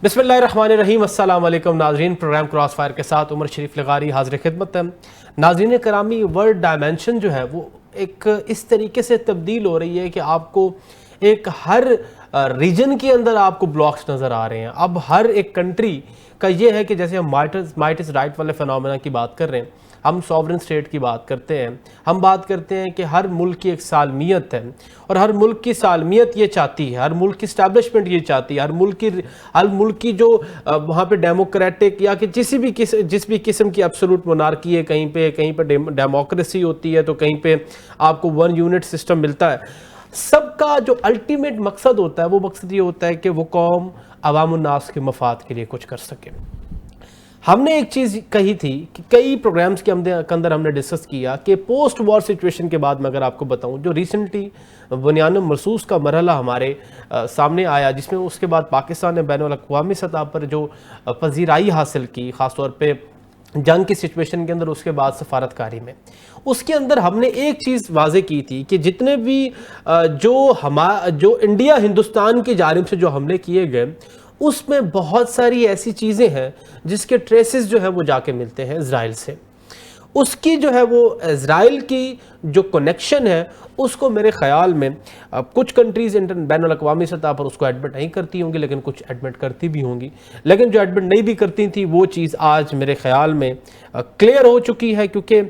बिस्मिल्लाहिर्रहमानिर्रहीम। अस्सलाम वालेकुम नाज़रीन, प्रोग्राम क्रॉस फायर के साथ उमर शरीफ लगारी हाज़िर खिदमत है। नाज़रीन करामी, वर्ल्ड डायमेंशन जो है वो एक इस तरीके से तब्दील हो रही है कि आपको एक हर रीजन के अंदर आपको ब्लॉक्स नज़र आ रहे हैं। अब हर एक कंट्री का ये है कि जैसे हम माइट इज़ राइट वाले फिनोमेना की बात कर रहे हैं, हम सॉवरेन स्टेट की बात करते हैं, हम बात करते हैं कि हर मुल्क की एक सालमियत है और हर मुल्क की सालमियत ये चाहती है, हर मुल्क की स्टैब्लिशमेंट ये चाहती है, हर मुल्क की जो वहाँ पे डेमोक्रेटिक या कि जिस भी किस्म की एब्सोल्यूट मोनार्की है, कहीं पे डेमोक्रेसी होती है तो कहीं पे आपको वन यूनिट सिस्टम मिलता है। सबका जो अल्टीमेट मकसद होता है वो मकसद ये होता है कि वो कौम अवाम उन्नास के मफाद के लिए कुछ कर सके। हमने एक चीज़ कही थी कि कई प्रोग्राम्स के अंदर हमने डिस्कस किया कि पोस्ट वॉर सिचुएशन के बाद मैं अगर आपको बताऊं, जो रिसेंटली बुनियान महसूस का मरहला हमारे सामने आया, जिसमें उसके बाद पाकिस्तान ने बैनुल अक़वामी सतह पर जो पजीराई हासिल की, ख़ासतौर पे जंग की सिचुएशन के अंदर, उसके बाद सफारतकारी में, उसके अंदर हमने एक चीज़ वाजे की थी कि जितने भी जो इंडिया हिंदुस्तान की जानिब से जो हमले किए गए, उसमें बहुत सारी ऐसी चीज़ें हैं जिसके ट्रेसेस जो है वो जाके मिलते हैं इज़राइल से। उसकी जो है वो इज़राइल की जो कनेक्शन है उसको मेरे ख़्याल में कुछ कंट्रीज़ बैनुल अक़वामी सतह पर उसको एडमिट नहीं करती होंगी, लेकिन कुछ एडमिट करती भी होंगी। लेकिन जो एडमिट नहीं भी करती थी वो चीज़ आज मेरे ख़्याल में क्लियर हो चुकी है, क्योंकि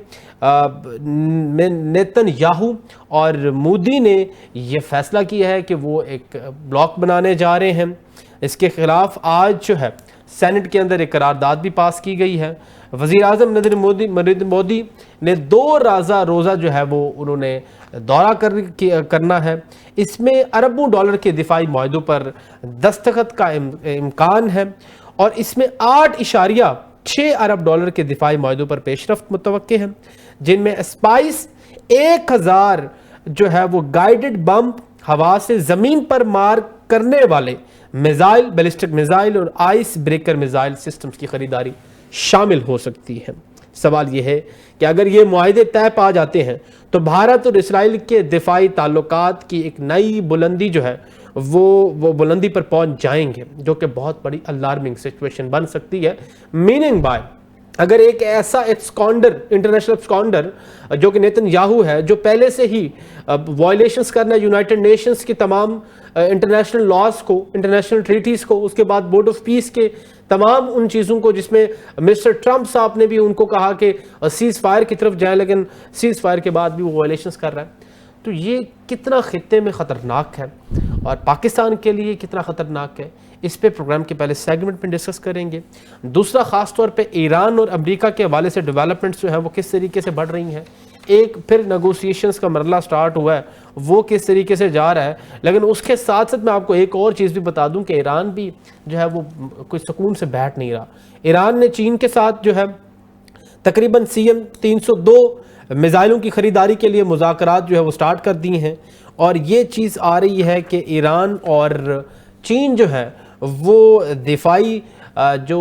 नेतन्याहू और मोदी ने ये फ़ैसला किया है कि वो एक ब्लॉक बनाने जा रहे हैं। इसके ख़िलाफ़ आज जो है सेनेट के अंदर एक करारदाद भी पास की गई है। वज़ीर आज़म नरेंद्र मोदी ने 2 रोज़ा जो है वो उन्होंने दौरा करना है। इसमें अरबों डॉलर के दिफाई मुआहदों पर दस्तखत का इम्कान है और इसमें 8.6 अरब डॉलर के दिफाई मुआहदों पर पेशरफ्त मुतवक्के है, जिनमें स्पाइस 1000 जो है वो गाइडेड बम, हवा से ज़मीन पर मार करने वाले मिसाइल, बैलिस्टिक मिसाइल और आइस ब्रेकर मिसाइल सिस्टम्स की खरीदारी शामिल हो सकती है। सवाल यह है कि अगर ये मुआहदे तय पा जाते हैं तो भारत और इसराइल के दिफाई ताल्लुकात की एक नई बुलंदी जो है वो बुलंदी पर पहुंच जाएंगे, जो कि बहुत बड़ी अलार्मिंग सिचुएशन बन सकती है। मीनिंग बाय, अगर एक ऐसा इंटरनेशनल एब्सकॉन्डर जो कि नेतन्याहू है, जो पहले से ही वायलेशंस करना यूनाइटेड नेशंस की तमाम इंटरनेशनल लॉज को, इंटरनेशनल ट्रीटीज़ को, उसके बाद बोर्ड ऑफ पीस के तमाम उन चीज़ों को, जिसमें मिस्टर ट्रंप साहब ने भी उनको कहा कि सीज़ फायर की तरफ जाए, लेकिन सीज़ फायर के बाद भी वो वायलेशंस कर रहा है। तो ये कितना खित्ते में ख़तरनाक है और पाकिस्तान के लिए कितना ख़तरनाक है, इस पे प्रोग्राम के पहले सेगमेंट में डिस्कस करेंगे। दूसरा, ख़ास तौर पे ईरान और अमेरिका के हवाले से डेवलपमेंट्स जो है वो किस तरीके से बढ़ रही हैं। एक फिर नेगोशिएशंस का मरला स्टार्ट हुआ है, वो किस तरीके से जा रहा है। लेकिन उसके साथ साथ मैं आपको एक और चीज़ भी बता दूं कि ईरान भी जो है वो कोई सुकून से बैठ नहीं रहा। ईरान ने चीन के साथ जो है तकरीबन CM-302 मिसाइलों की ख़रीदारी के लिए मुज़ाकरात जो है वो स्टार्ट कर दिए हैं, और ये चीज़ आ रही है कि ईरान और चीन जो है वो दिफाई जो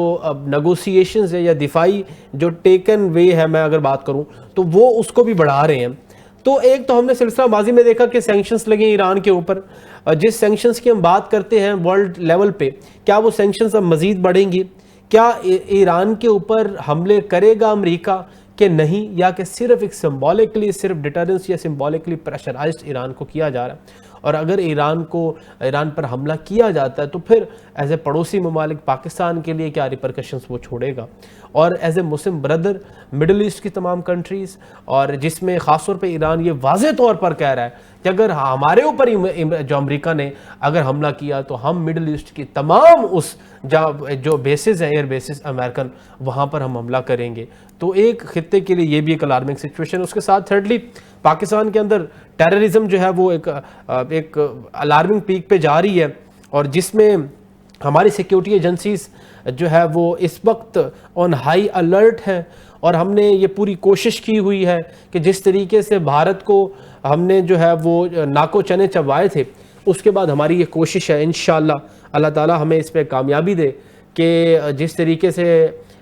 नेगोशिएशंस है या दिफाई जो टेकन वे है, मैं अगर बात करूं तो वो उसको भी बढ़ा रहे हैं। तो एक तो हमने सिलसिला माजी में देखा कि सैंक्शंस लगे ईरान के ऊपर। जिस सैंक्शंस की हम बात करते हैं वर्ल्ड लेवल पे, क्या वो सैंक्शंस अब मज़ीद बढ़ेंगी? क्या ईरान के ऊपर हमले करेगा अमेरिका कि नहीं, या कि सिर्फ एक सिंबॉलिकली, सिर्फ डिटरेंस या सिंबॉलिकली प्रेशराइज्ड ईरान को किया जा रहा है? और अगर ईरान पर हमला किया जाता है तो फिर एज ए पड़ोसी ममालिक पाकिस्तान के लिए क्या रिपरकशंस वो छोड़ेगा, और as a Muslim brother Middle East की तमाम कंट्रीज़, और जिसमें ख़ासतौर पे ईरान ये वाज़े तौर पर कह रहा है कि अगर हमारे ऊपर जो अमेरिका ने अगर हमला किया तो हम मिडल ईस्ट की तमाम उस जो बेसिस हैं, एयर बेसिस अमेरिकन, वहाँ पर हम हमला करेंगे। तो एक खित्ते के लिए ये भी एक अलार्मिंग सिचुएशन। उसके साथ थर्डली, पाकिस्तान के अंदर टेररिज्म जो है वो एक अलार्मिंग पीक पे जा रही है, और जिसमें हमारी सिक्योरिटी एजेंसीज जो है वो इस वक्त ऑन हाई अलर्ट है। और हमने ये पूरी कोशिश की हुई है कि जिस तरीके से भारत को हमने जो है वो नाको चने चबाए थे, उसके बाद हमारी ये कोशिश है इंशाअल्लाह अल्लाह ताला हमें इस पर कामयाबी दे कि जिस तरीके से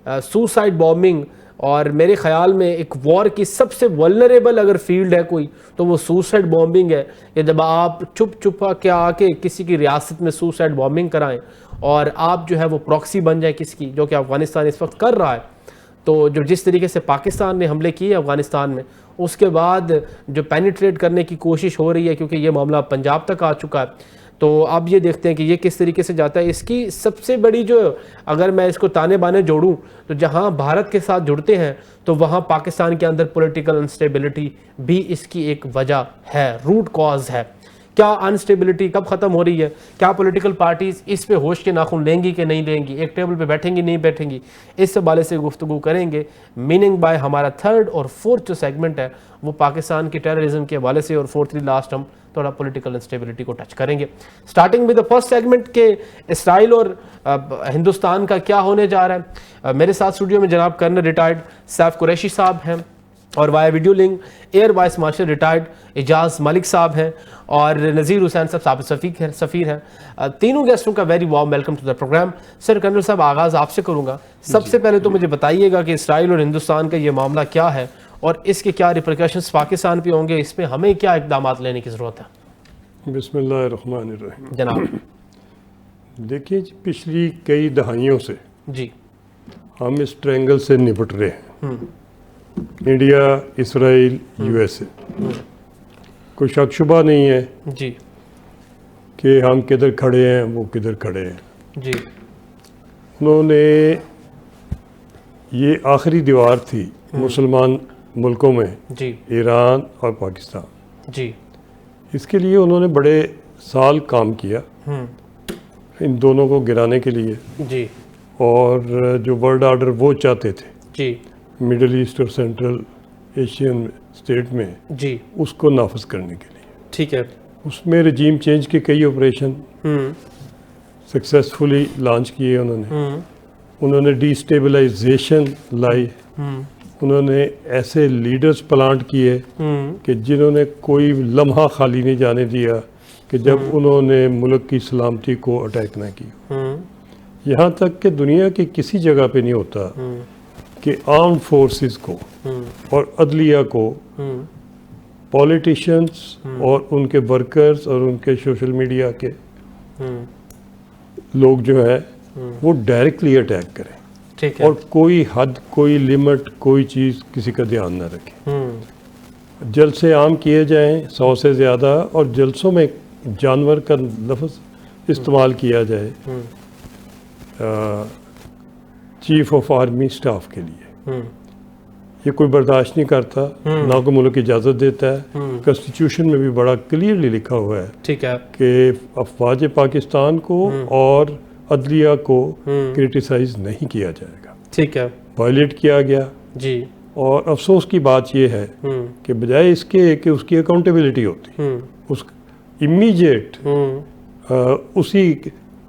सुसाइड बॉम्बिंग, और मेरे ख्याल में एक वॉर की सबसे वल्नरेबल अगर फील्ड है कोई तो वो सुसाइड बॉम्बिंग है। या जब आप चुप के आके किसी की रियासत में सुसाइड बॉम्बिंग कराएं और आप जो है वो प्रॉक्सी बन जाए किसकी, जो कि अफ़गानिस्तान इस वक्त कर रहा है। तो जो जिस तरीके से पाकिस्तान ने हमले किए अफ़गानिस्तान में, उसके बाद जो पेनिट्रेट करने की कोशिश हो रही है, क्योंकि ये मामला पंजाब तक आ चुका है, तो अब ये देखते हैं कि ये किस तरीके से जाता है। इसकी सबसे बड़ी जो, अगर मैं इसको ताने बाने जोड़ूं, तो जहां भारत के साथ जुड़ते हैं तो वहां पाकिस्तान के अंदर पॉलिटिकल अनस्टेबिलिटी भी इसकी एक वजह है, रूट कॉज है। क्या अनस्टेबिलिटी कब ख़त्म हो रही है, क्या पॉलिटिकल पार्टीज़ इस पे होश के नाखून लेंगी कि नहीं लेंगी, एक टेबल पे बैठेंगी नहीं बैठेंगी, इस हवाले से गुफ्तगू करेंगे। मीनिंग बाय हमारा थर्ड और फोर्थ जो सेगमेंट है वो पाकिस्तान की टेररिज्म के हवाले से, और फोर्थली लास्ट हम थोड़ा पॉलिटिकल इंस्टेबिलिटी को टच करेंगे। Starting with the first segment के इसराइल और हिंदुस्तान का क्या होने जा रहा है। मेरे साथ स्टूडियो में जनाब कर्नल रिटायर्ड सैफ कुरैशी साहब हैं, और via video link air vice marshal retired Ejaz Malik साहब हैं, और नज़ीर हुसैन साहब सफ़ीर हैं। तीनों गेस्टों का very warm welcome to the programme. Sir colonel साहब, आगाज़ आपसे करूँगा। सबसे पहले तो मुझे बताइएगा कि इसराइल और हिंदुस्तान का ये मामला क्या है और इसके क्या रिपरकशंस पाकिस्तान पे होंगे, इसमें हमें क्या इक़दाम लेने की ज़रूरत है। बिस्मिल्लाहिर्रहमानिर्रहीम। जनाब देखिए, पिछली कई दहाइयों से जी हम इस ट्रायंगल से निपट रहे हैं, इंडिया, इसराइल, यूएसए। कोई शक शुबा नहीं है जी कि हम किधर खड़े हैं, वो किधर खड़े हैं। जी उन्होंने, ये आखिरी दीवार थी मुसलमान मुल्कों में, जी ईरान और पाकिस्तान। जी इसके लिए उन्होंने बड़े साल काम किया इन दोनों को गिराने के लिए, जी और जो वर्ल्ड ऑर्डर वो चाहते थे जी मिडल ईस्ट और सेंट्रल एशियन स्टेट में, जी उसको नाफज करने के लिए। ठीक है। उसमें रजीम चेंज के कई ऑपरेशन सक्सेसफुली लॉन्च किए उन्होंने डिस्टेबलाइजेशन लाई, उन्होंने ऐसे लीडर्स प्लांट किए कि जिन्होंने कोई लम्हा खाली नहीं जाने दिया कि जब उन्होंने मुल्क की सलामती को अटैक ना की। यहाँ तक कि दुनिया की किसी जगह पे नहीं होता कि आर्म्ड फोर्सेस को और अदलिया को पॉलिटिशियंस और उनके वर्कर्स और उनके सोशल मीडिया के लोग जो है वो डायरेक्टली अटैक करें। ठीक है। और कोई हद, कोई लिमिट, कोई चीज़ किसी का ध्यान ना रखें। जलसे आम किए जाएं 100 से ज़्यादा, और जलसों में जानवर का लफ्ज़ इस्तेमाल किया जाए चीफ ऑफ आर्मी स्टाफ के लिए। ये कोई बर्दाश्त नहीं करता, ना को मुल्क इजाज़त देता है। कॉन्स्टिट्यूशन में भी बड़ा क्लियरली लिखा हुआ है, ठीक है, कि अफवाज पाकिस्तान को और अदलिया को क्रिटिसाइज नहीं किया जाएगा। ठीक है। वायलेट किया गया जी। और अफसोस की बात यह है कि बजाय इसके कि उसकी अकाउंटेबिलिटी होती, उस इमीडिएट उसी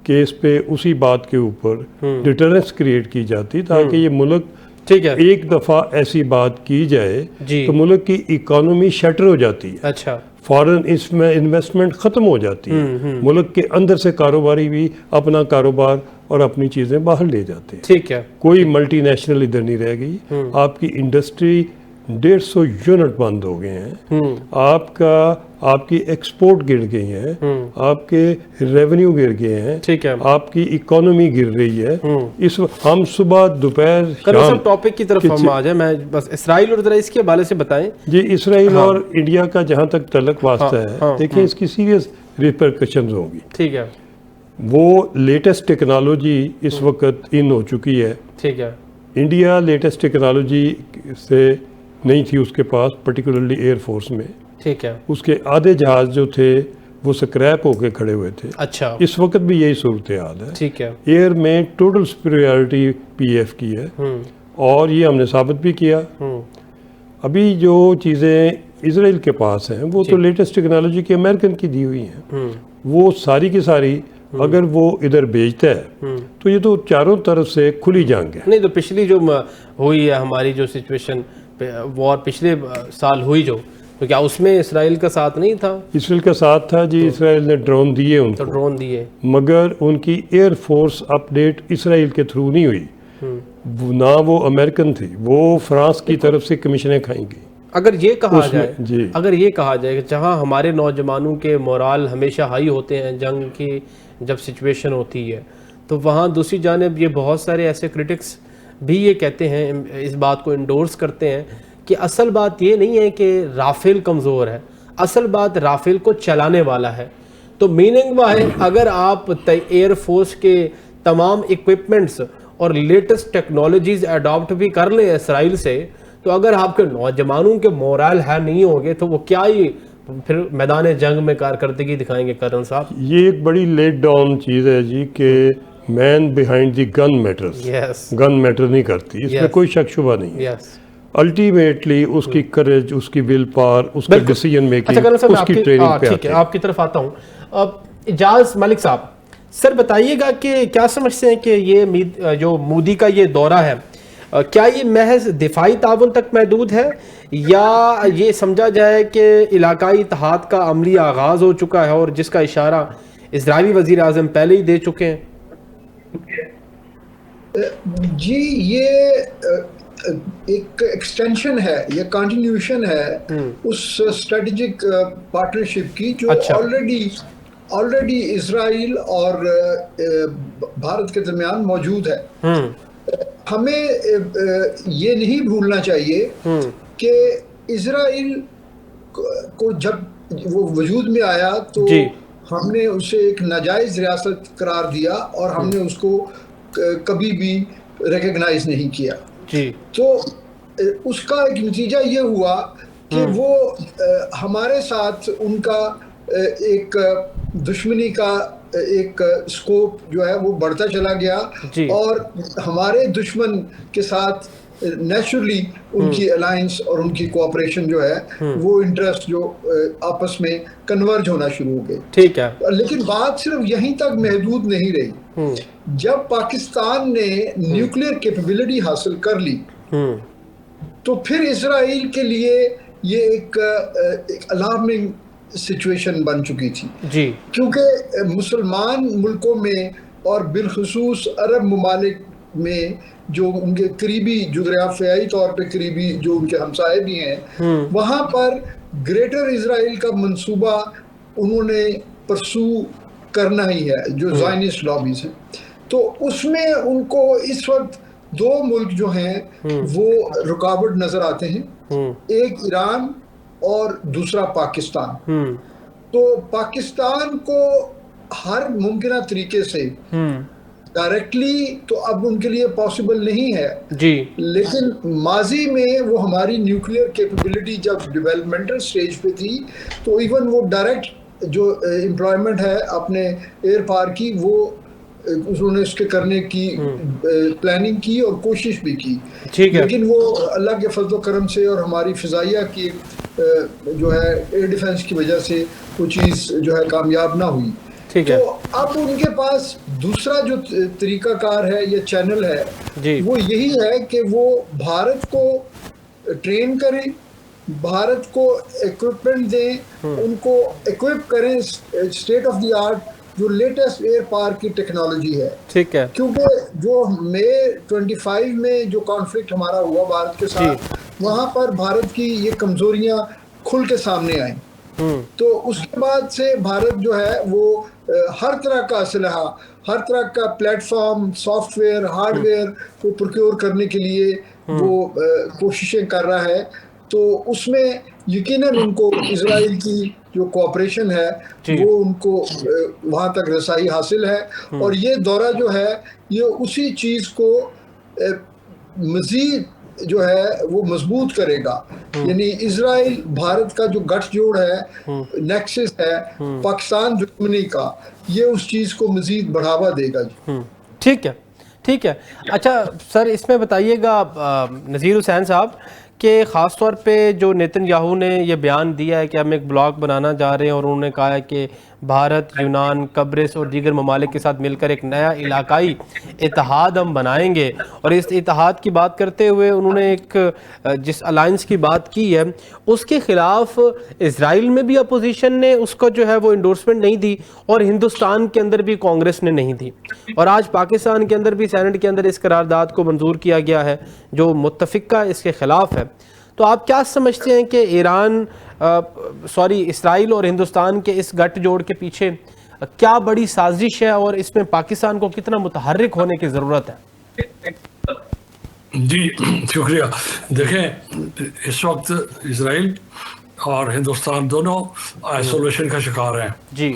केस पे, उसी बात के ऊपर डिटरेंस क्रिएट की जाती, ताकि ये मुल्क, ठीक है, एक दफ़ा ऐसी बात की जाए तो मुल्क की इकोनॉमी शटर हो जाती है। अच्छा। फॉरेन इसमें इन्वेस्टमेंट ख़त्म हो जाती है। मुल्क के अंदर से कारोबारी भी अपना कारोबार और अपनी चीज़ें बाहर ले जाते हैं। ठीक है। कोई मल्टीनेशनल इधर नहीं रह गई। आपकी इंडस्ट्री 150 यूनिट बंद हो गए हैं। आपकी एक्सपोर्ट गिर गई है, आपके रेवेन्यू गिर गए हैं। ठीक है। आपकी इकोनॉमी गिर रही है। इस हम सुबह दोपहर शाम टॉपिक की तरफ हम आ जाए, मैं बस इसराइल और इसके हवाले से बताएं जी। इसराइल और इंडिया का जहां तक तल्लुक वास्ता है, देखिए इसकी सीरियस रिपरकशंस होंगी। ठीक है। वो लेटेस्ट टेक्नोलॉजी इस वक्त इन हो चुकी है। ठीक है। इंडिया लेटेस्ट टेक्नोलॉजी से नहीं थी उसके पास, पर्टिकुलरली एयरफोर्स में। ठीक है। उसके आधे जहाज जो थे वो स्क्रैप होके खड़े हुए थे। अच्छा। इस वक्त भी यही सूरत हाल है। ठीक है। एयर में टोटल सुपीरियरिटी पीएफ की है, और ये हमने साबित भी किया। अभी जो चीज़ें इजराइल के पास हैं वो तो लेटेस्ट टेक्नोलॉजी की अमेरिकन की दी हुई हैं। वो सारी की सारी अगर वो इधर भेजता है तो ये तो चारों तरफ से खुली जंग है। नहीं तो पिछली जो हुई है हमारी जो सिचुएशन वॉर पिछले साल हुई जो, तो क्या उसमें इसराइल का साथ नहीं था? इसराइल का साथ था जी। इसराइल ने ड्रोन दिए उनको, तो ड्रोन दिए, मगर उनकी एयरफोर्स अपडेट इसराइल के थ्रू नहीं हुई। ना वो अमेरिकन थी, वो फ्रांस की तरफ से कमीशनें खाई गई। अगर ये कहा जाए, अगर ये कहा जाए कि जहां हमारे नौजवानों के मोराल हमेशा हाई होते हैं जंग की जब सिचुएशन होती है, तो वहाँ दूसरी जानिब ये बहुत सारे ऐसे क्रिटिक्स भी ये कहते हैं, इस बात को इंडोर्स करते हैं कि असल बात ये नहीं है कि राफेल कमज़ोर है, असल बात राफेल को चलाने वाला है। तो मीनिंग वह है, अगर आप एयरफोर्स के तमाम इक्विपमेंट्स और लेटेस्ट टेक्नोलॉजीज़ अडॉप्ट भी कर लें इसराइल से, तो अगर आपके नौजवानों के मोरल है नहीं होंगे तो वो क्या ही फिर मैदान जंग में कारकर्दगी दिखाएंगे। करण साहब, ये एक बड़ी लेट डाउन चीज़ है जी कि man behind the gun matters. Gun matter नहीं करती, इसमें कोई शक शुबा नहीं है। अल्टीमेटली उसकी करेज, उसकी विल पावर, उसका डिसीजन मेकिंग, उसकी ट्रेनिंग पे ठीक है, आपकी तरफ आता हूँ। अब इजाज मलिक साहब, सर बताइएगा कि क्या समझते हैं कि ये जो मोदी का ये दौरा है, क्या ये महज दिफाई ताउन तक महदूद है, या ये समझा जाए कि इलाकाई इत्तेहाद का अमली आगाज़ हो चुका है और जिसका इशारा इजरायली वज़ीर आज़म पहले ही दे चुके हैं? जी, ये एक एक्सटेंशन है, ये कंटिन्यूशन है उस स्ट्रेटेजिक पार्टनरशिप की जो ऑलरेडी इजराइल और भारत के दरमियान मौजूद है। हमें ये नहीं भूलना चाहिए कि इजराइल को जब वो वजूद में आया तो हमने उसे एक नाजायज रियासत करार दिया और हमने उसको कभी भी रिकग्नाइज नहीं किया। तो उसका एक नतीजा ये हुआ कि वो हमारे साथ उनका एक दुश्मनी का एक स्कोप जो है वो बढ़ता चला गया और हमारे दुश्मन के साथ नेचुरली उनकी अलायंस और उनकी कोऑपरेशन जो है वो इंटरेस्ट जो आपस में कन्वर्ज होना शुरू हो गए। ठीक है, लेकिन बात सिर्फ यहीं तक महदूद नहीं रही। जब पाकिस्तान ने न्यूक्लियर कैपेबिलिटी हासिल कर ली तो फिर इजराइल के लिए ये एक अलार्मिंग सिचुएशन बन चुकी थी जी, क्योंकि मुसलमान मुल्कों में और बिलखुसूस अरब ममालिक में जो उनके करीबी जो दरियाफ्याई तौर पे करीबी जो उनके हमसाए भी हैं वहाँ पर ग्रेटर इजराइल का मंसूबा उन्होंने परसू करना ही है, जो ज़ायनिस्ट लॉबीज हैं। तो उसमें उनको इस वक्त दो मुल्क जो हैं वो रुकावट नजर आते हैं, एक ईरान और दूसरा पाकिस्तान। तो पाकिस्तान को हर मुमकिन तरीके से डायरेक्टली तो अब उनके लिए पॉसिबल नहीं है जी, लेकिन माजी में वो हमारी न्यूक्लियर कैपेबिलिटी जब डेवलपमेंटल स्टेज पे थी तो इवन वो डायरेक्ट जो एम्प्लॉयमेंट है अपने एयर पावर की वो उन्होंने उसके करने की प्लानिंग की और कोशिश भी की। ठीक है, लेकिन वो अल्लाह के फजल करम से और हमारी फिजाइया की जो है एयर डिफेंस की वजह से वो चीज़ जो है कामयाब ना हुई। ठीक तो है, अब उनके पास दूसरा जो तरीकाकार है या चैनल है वो यही है कि वो भारत को ट्रेन करें, भारत को इक्विपमेंट दें, उनको इक्विप करें स्टेट ऑफ द आर्ट जो लेटेस्ट एयर पावर की टेक्नोलॉजी है। ठीक है, क्योंकि जो मई 25 में जो कॉन्फ्लिक्ट हमारा हुआ भारत के साथ, वहाँ पर भारत की ये कमजोरियाँ खुल के सामने आई। तो उसके बाद से भारत जो है वो हर तरह का असलहा, हर तरह का प्लेटफॉर्म, सॉफ्टवेयर, हार्डवेयर को प्रोक्योर करने के लिए वो कोशिशें कर रहा है। तो उसमें यकीनन उनको इजराइल की जो कोऑपरेशन है वो उनको वहाँ तक रसाई हासिल है और ये दौरा जो है ये उसी चीज़ को मज़ीद जो है वो मजबूत करेगा। यानी इजराइल भारत का जो गठजोड़ है, नेक्सस है पाकिस्तान दुश्मनी का, ये उस चीज़ को मज़ीद बढ़ावा देगा जी। ठीक है, ठीक है। अच्छा सर, इसमें बताइएगा नज़ीर हुसैन साहब कि ख़ास तौर पे जो नेतन्याहू ने ये बयान दिया है कि हम एक ब्लॉक बनाना जा रहे हैं और उन्होंने कहा है कि भारत, यूनान, कब्रिस और दीगर ममालिक के साथ मिलकर एक नया इलाकाई इत्तेहाद हम बनाएंगे। और इस इत्तेहाद की बात करते हुए उन्होंने एक जिस अलायंस की बात की है उसके ख़िलाफ़ इजराइल में भी अपोजिशन ने उसका जो है वो इंडोर्समेंट नहीं दी और हिंदुस्तान के अंदर भी कांग्रेस ने नहीं दी, और आज पाकिस्तान के अंदर भी सेनेट के अंदर इस करारदाद को मंजूर किया गया है जो मुत्तफ़िका इसके ख़िलाफ़ है। तो आप क्या समझते हैं कि इस्राइल और हिंदुस्तान के इस गठजोड़ के पीछे क्या बड़ी साजिश है और इसमें पाकिस्तान को कितना मुतहर्रिक होने की ज़रूरत है? जी शुक्रिया। देखें, इस वक्त इजराइल और हिंदुस्तान दोनों आइसोलेशन का शिकार हैं जी।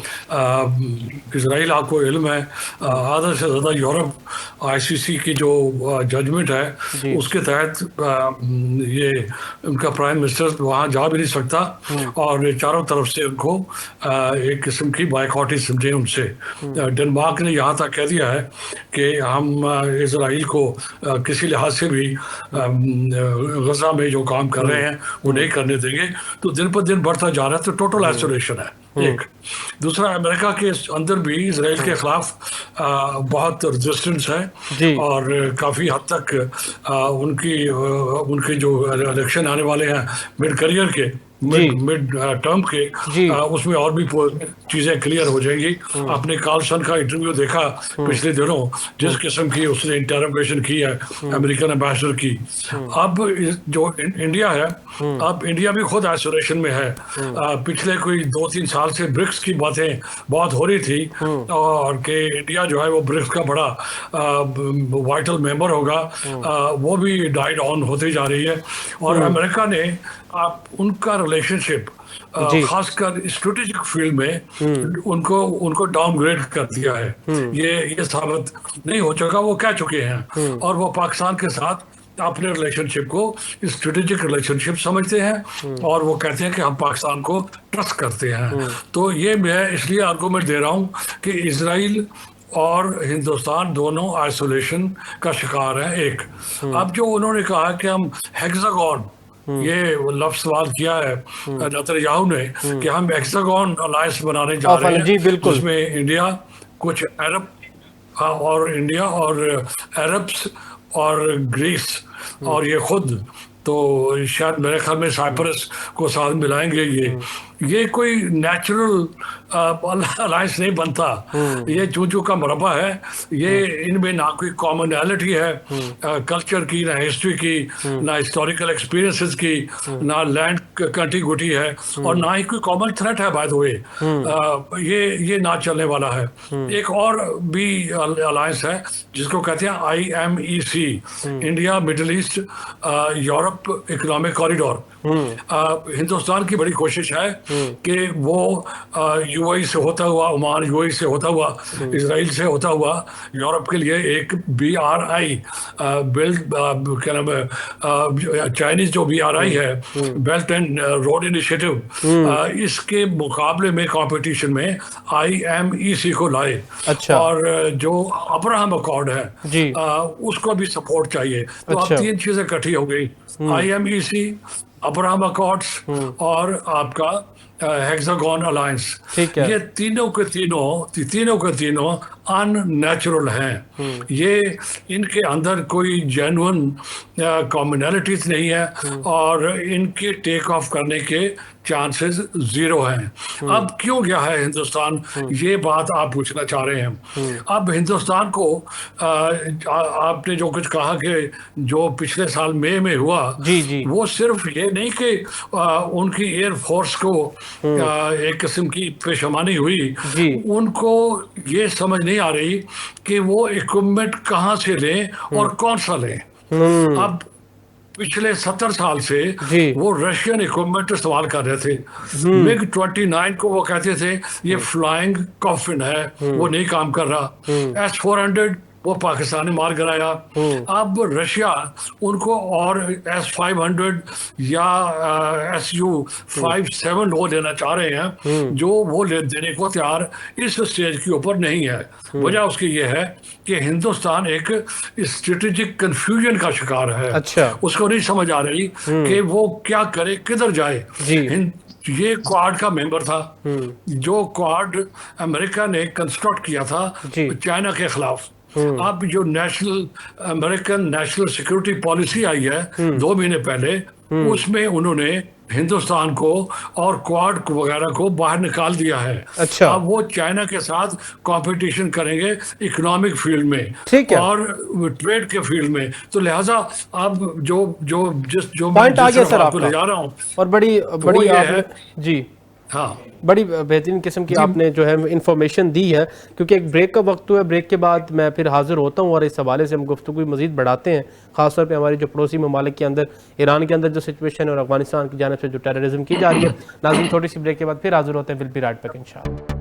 इजराइल, आपको इल्म है, आधा से ज़्यादा यूरोप आईसीसी की जो जजमेंट है उसके तहत ये उनका प्राइम मिनिस्टर वहाँ जा भी नहीं सकता और चारों तरफ से उनको एक किस्म की बायकॉट ही समझे उनसे। डेनमार्क ने यहाँ तक कह दिया है कि हम इजराइल को किसी लिहाज से भी गजा में जो काम कर रहे हैं वो नहीं करने देंगे। तो दिन पर दिन बढ़ता जा रहा है, तो टोटल आइसोलेशन है एक। दूसरा, अमेरिका के अंदर भी इसराइल के खिलाफ बहुत रेजिस्टेंस है और काफ़ी हद तक उनके जो इलेक्शन आने वाले हैं मिड करियर के, मिड टर्म के, उसमें और भी चीज़ें क्लियर हो जाएंगी। आपने कार्लसन का इंटरव्यू देखा पिछले दिनों, जिस किस्म की उसने इंटरोगेशन की है अमेरिकन एम्बेसडर की। अब जो इंडिया है, अब इंडिया भी खुद आइसोलेशन में है। पिछले कोई 2-3 साल से ब्रिक्स की बातें बहुत हो रही थी और कि इंडिया जो है वो ब्रिक्स का बड़ा वाइटल मेंबर होगा, वो भी डाइड ऑन होती जा रही है। और अमेरिका ने आप उनका रिलेशनशिप खासकर स्ट्रेटेजिक फील्ड में उनको डाउनग्रेड कर दिया है। ये साबित नहीं हो चुका, वो कह चुके हैं। और वो पाकिस्तान के साथ अपने रिलेशनशिप को स्ट्रेटेजिक रिलेशनशिप समझते हैं और वो कहते हैं कि हम पाकिस्तान को ट्रस्ट करते हैं। तो ये मैं इसलिए आर्गूमेंट दे रहा हूँ कि इजराइल और हिंदुस्तान दोनों आइसोलेशन का शिकार है एक। अब जो उन्होंने कहा कि हम हेक्सागॉन, ये लफ्ज सवाल किया है नेतन्याहू ने कि हम हेक्सागॉन अलायंस बनाने जा रहे हैं, जिसमें इंडिया, कुछ अरब और इंडिया और अरब्स और ग्रीस और ये खुद, तो शायद मेरे ख्याल में साइप्रस को साथ मिलाएंगे। ये कोई नेचुरल अलायंस नहीं बनता, ये चूचू का मरबा है। ये इनमें ना कोई कॉमनैलिटी है कल्चर की, ना हिस्ट्री की, ना हिस्टोरिकल एक्सपीरियंसेस की, ना लैंड कंटिग्यूटी है और ना ही कोई कॉमन थ्रेट है। बाय द वे ये ना चलने वाला है। एक और भी अलायंस है जिसको कहते हैं IMEC, India middle east Europe economic corridor. Hindustan की बड़ी कोशिश है कि वो UAE से होता हुआ, ओमान, UAE से होता हुआ, इजराइल से होता हुआ यूरोप के लिए एक BRI बिल्ड, क्या नाम है, चाइनीज जो BRI है, बेल्ट एंड रोड इनिशिएटिव, इसके मुकाबले में कंपटीशन में IMEC को लाए। अच्छा। और जो अब्राहम अकॉर्ड है उसको भी सपोर्ट चाहिए। तो अब 3 चीजें इकट्ठी हो गई, IMEC, अब्राहम अकॉर्ड्स और आपका हेक्सागॉन अलायंस। ये तीनों के तीनों अननेचुरल हैं। ये इनके अंदर कोई जेन्युइन कॉमनैलिटीज नहीं है और इनके टेक ऑफ करने के चांसेस ज़ीरो हैं। अब क्यों गया है हिंदुस्तान, ये बात आप पूछना चाह रहे हैं। अब हिंदुस्तान को आपने जो कुछ कहा कि जो पिछले साल मई में हुआ, वो सिर्फ ये नहीं कि उनकी एयरफोर्स को एक किस्म की पेशमानी हुई, उनको ये समझ नहीं आ रही कि वो इक्विपमेंट कहाँ से लें और कौन सा लें। अब पिछले 70 साल से वो रशियन इक्विपमेंट इस्तेमाल कर रहे थे। MiG-29 को वो कहते थे ये फ्लाइंग कॉफिन है, वो नहीं काम कर रहा। S-400 वो पाकिस्तान ने मार गिराया। अब रशिया उनको और S-500 या Su-57 वो लेना चाह रहे हैं, जो वो देने को तैयार इस स्टेज के ऊपर नहीं है। वजह उसकी ये है कि हिंदुस्तान एक स्ट्रेटेजिक कंफ्यूजन का शिकार है। अच्छा। उसको नहीं समझ आ रही कि वो क्या करे, किधर जाए। ये क्वाड का मेंबर था, जो क्वाड अमेरिका ने कंस्ट्रक्ट किया था चाइना के खिलाफ। अब जो अमेरिकन नेशनल सिक्योरिटी पॉलिसी आई है 2 महीने पहले, उसमें उन्होंने हिंदुस्तान को और क्वाड वगैरह को बाहर निकाल दिया है। अच्छा। अब वो चाइना के साथ कंपटीशन करेंगे इकोनॉमिक फील्ड में और ट्रेड के फील्ड में। तो लिहाजा अब जो पॉइंट आ गया सर आपको ले जा रहा हूँ, और बड़ी है जी हाँ, बड़ी बेहतरीन किस्म की आपने जो है इंफॉर्मेशन दी है, क्योंकि एक ब्रेक का वक्त हुआ है। ब्रेक के बाद मैं फिर हाजिर होता हूँ और इस हवाले से हम गुफ्तगू मज़ीद बढ़ाते हैं, ख़ासतौर पे हमारे जो पड़ोसी ममालिक के अंदर, ईरान के अंदर जो सिचुएशन है और अफगानिस्तान की जानिब से जो टेररिज्म की जा रही है। नाज़रीन, छोटी सी ब्रेक के बाद फिर हाजिर होते हैं। विल बी राइट बैक इंशाअल्लाह।